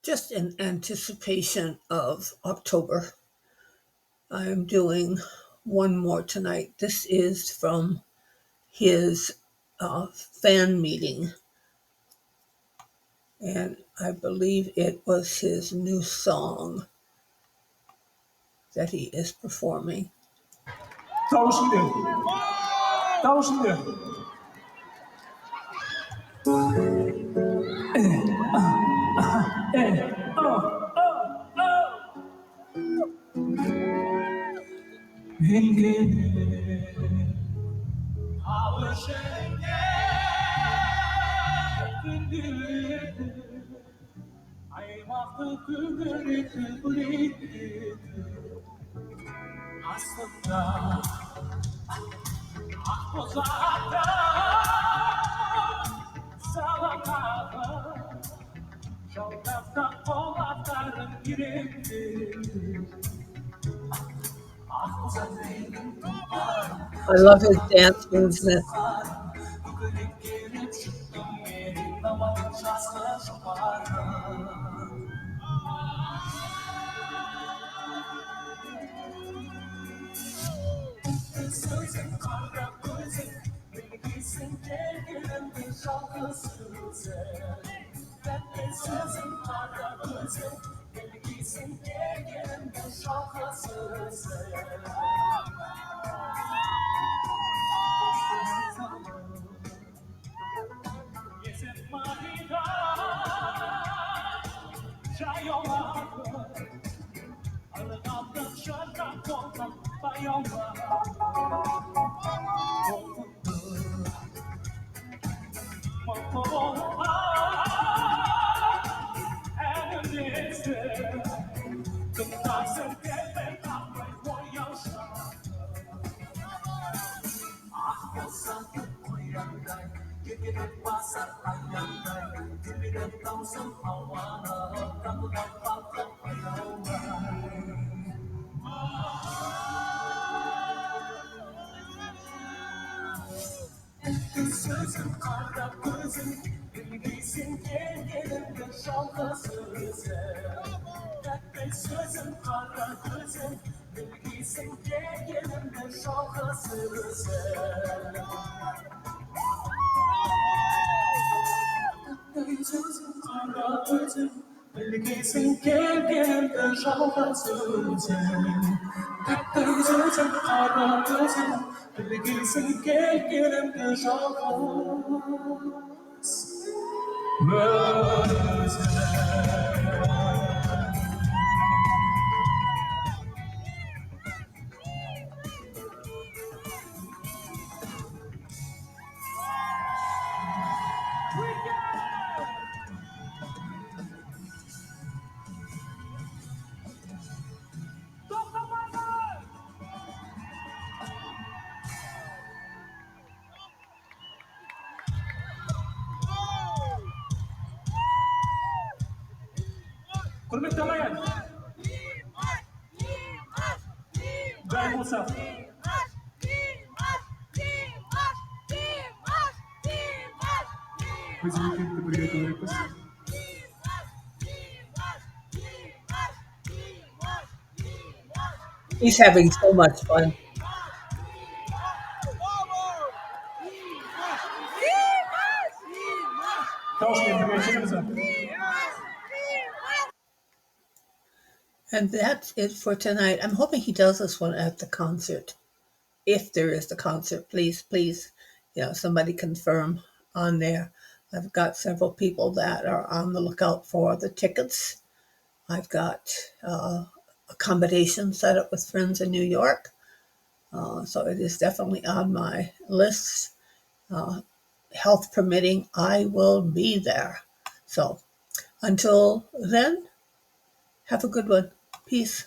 just in anticipation of October, I'm doing one more tonight. This is from his fan meeting, and I believe it was his new song that he is performing. I love his dance moves. He's having so much fun. And that's it for tonight. I'm hoping he does this one at the concert. If there is the concert, please, somebody confirm on there. I've got several people that are on the lookout for the tickets. I've got accommodation set up with friends in New York. So it is definitely on my list. Health permitting, I will be there. So until then, have a good one. Peace.